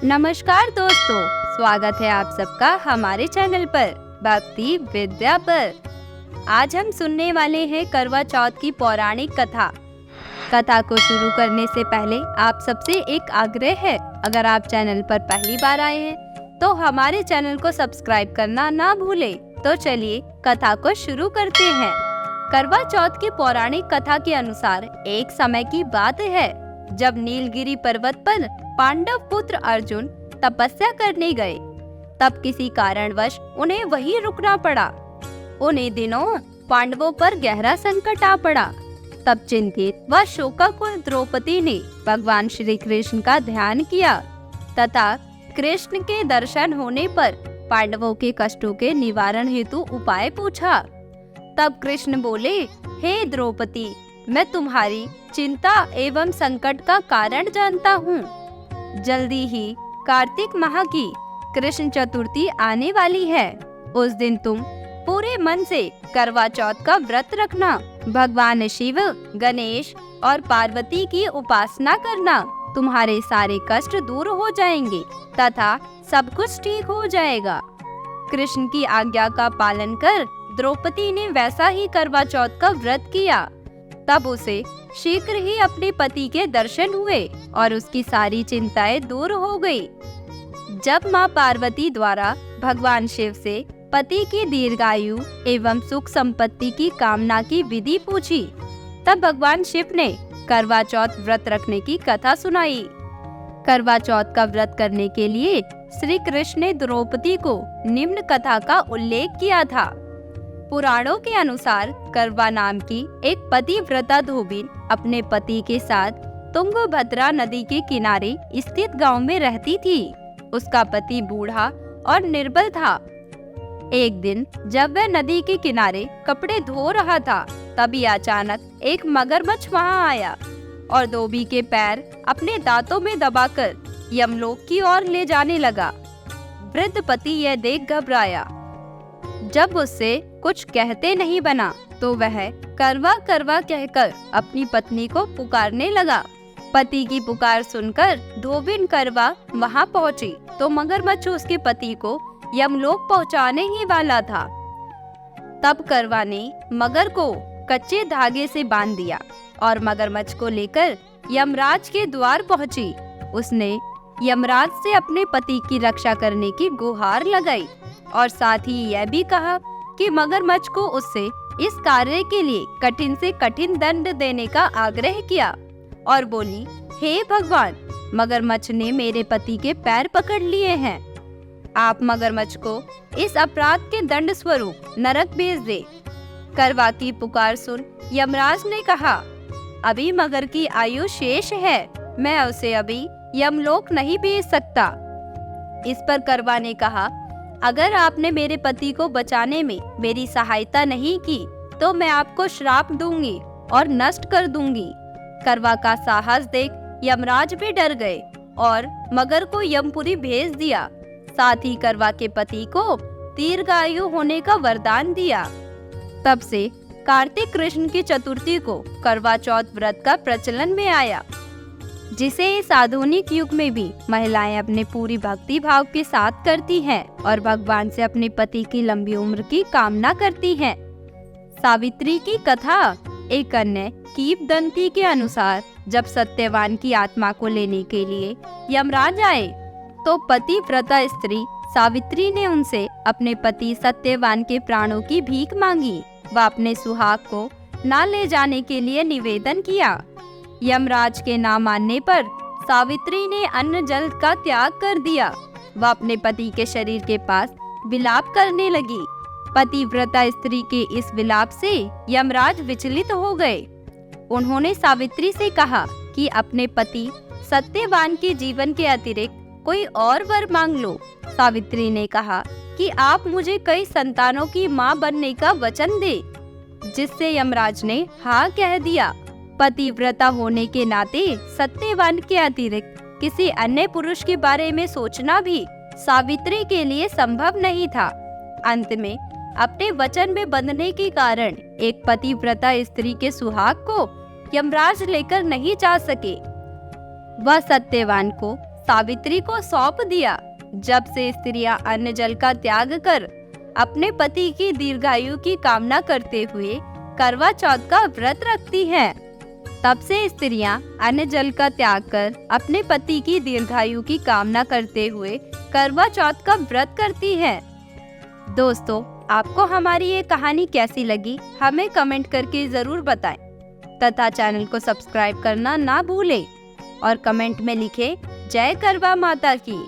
नमस्कार दोस्तों, स्वागत है आप सबका हमारे चैनल पर भक्ति विद्या पर। आज हम सुनने वाले हैं करवा चौथ की पौराणिक कथा। कथा को शुरू करने से पहले आप सबसे एक आग्रह है, अगर आप चैनल पर पहली बार आए हैं तो हमारे चैनल को सब्सक्राइब करना ना भूलें। तो चलिए कथा को शुरू करते हैं। करवा चौथ की पौराणिक कथा के अनुसार एक समय की बात है जब नीलगिरी पर्वत पर पांडव पुत्र अर्जुन तपस्या करने गए। तब किसी कारणवश उन्हें वहीं रुकना पड़ा। उन्हीं दिनों पांडवों पर गहरा संकट आ पड़ा। तब चिंतित व शोकाकुल द्रौपदी ने भगवान श्री कृष्ण का ध्यान किया तथा कृष्ण के दर्शन होने पर पांडवों के कष्टों के निवारण हेतु उपाय पूछा। तब कृष्ण बोले, हे द्रौपदी, मैं तुम्हारी चिंता एवं संकट का कारण जानता हूँ। जल्दी ही कार्तिक माह की कृष्ण चतुर्थी आने वाली है। उस दिन तुम पूरे मन से करवा चौथ का व्रत रखना। भगवान शिव, गणेश और पार्वती की उपासना करना। तुम्हारे सारे कष्ट दूर हो जाएंगे तथा सब कुछ ठीक हो जाएगा। कृष्ण की आज्ञा का पालन कर द्रौपदी ने वैसा ही करवा चौथ का व्रत किया। तब उसे शीघ्र ही अपने पति के दर्शन हुए और उसकी सारी चिंताएं दूर हो गई। जब मां पार्वती द्वारा भगवान शिव से पति की दीर्घायु एवं सुख संपत्ति की कामना की विधि पूछी, तब भगवान शिव ने करवा चौथ व्रत रखने की कथा सुनाई। करवा चौथ का व्रत करने के लिए श्री कृष्ण ने द्रौपदी को निम्न कथा का उल्लेख किया था। पुराणों के अनुसार करवा नाम की एक पतिव्रता धोबिन अपने पति के साथ तुंगभद्रा नदी के किनारे स्थित गांव में रहती थी। उसका पति बूढ़ा और निर्बल था। एक दिन जब वह नदी के किनारे कपड़े धो रहा था, तभी अचानक एक मगरमच्छ वहां आया और धोबी के पैर अपने दांतों में दबाकर यमलोक की ओर ले जाने लगा। वृद्ध पति यह देख घबराया। जब उससे कुछ कहते नहीं बना तो वह करवा करवा कहकर अपनी पत्नी को पुकारने लगा। पति की पुकार सुनकर धोबिन करवा वहां पहुंची तो मगरमच्छ उसके पति को यमलोक पहुंचाने ही वाला था। तब करवा ने मगर को कच्चे धागे से बांध दिया और मगरमच्छ को लेकर यमराज के द्वार पहुंची। उसने यमराज से अपने पति की रक्षा करने की गुहार लगाई और साथ ही यह भी कहा कि मगरमच्छ को उससे इस कार्य के लिए कठिन से कठिन दंड देने का आग्रह किया और बोली, हे भगवान, मगरमच्छ ने मेरे पति के पैर पकड़ लिए हैं। आप मगरमच्छ को इस अपराध के दंड स्वरूप नरक भेज दे। करवा की पुकार सुन यमराज ने कहा, अभी मगर की आयु शेष है, मैं उसे अभी यमलोक नहीं भेज सकता। इस पर करवा ने कहा, अगर आपने मेरे पति को बचाने में मेरी सहायता नहीं की तो मैं आपको श्राप दूंगी और नष्ट कर दूंगी। करवा का साहस देख यमराज भी डर गए और मगर को यमपुरी भेज दिया। साथ ही करवा के पति को दीर्घायु होने का वरदान दिया। तब से कार्तिक कृष्ण की चतुर्थी को करवा चौथ व्रत का प्रचलन में आया, जिसे इस आधुनिक युग में भी महिलाएं अपने पूरी भक्ति भाव के साथ करती हैं और भगवान से अपने पति की लंबी उम्र की कामना करती हैं। सावित्री की कथा। एक अन्य कीपदंती के अनुसार जब सत्यवान की आत्मा को लेने के लिए यमराज आए तो पतिव्रता स्त्री सावित्री ने उनसे अपने पति सत्यवान के प्राणों की भीख मांगी व अपने सुहाग को न ले जाने के लिए निवेदन किया। यमराज के ना मानने पर सावित्री ने अन्न जल का त्याग कर दिया। वह अपने पति के शरीर के पास विलाप करने लगी। पतिव्रता स्त्री के इस विलाप से यमराज विचलित हो गए। उन्होंने सावित्री से कहा कि अपने पति सत्यवान के जीवन के अतिरिक्त कोई और वर मांग लो। सावित्री ने कहा कि आप मुझे कई संतानों की मां बनने का वचन दे, जिससे यमराज ने हाँ कह दिया। पतिव्रता होने के नाते सत्यवान के अतिरिक्त किसी अन्य पुरुष के बारे में सोचना भी सावित्री के लिए संभव नहीं था। अंत में अपने वचन में बंधने के कारण एक पतिव्रता स्त्री के सुहाग को यमराज लेकर नहीं जा सके। वह सत्यवान को सावित्री को सौंप दिया। जब से स्त्रियां अन्न जल का त्याग कर अपने पति की दीर्घायु की कामना करते हुए करवा चौथ का व्रत रखती हैं। तब से स्त्रियां अन्न जल का त्याग कर अपने पति की दीर्घायु की कामना करते हुए करवा चौथ का व्रत करती हैं। दोस्तों, आपको हमारी ये कहानी कैसी लगी हमें कमेंट करके जरूर बताएं तथा चैनल को सब्सक्राइब करना ना भूलें और कमेंट में लिखें जय करवा माता की।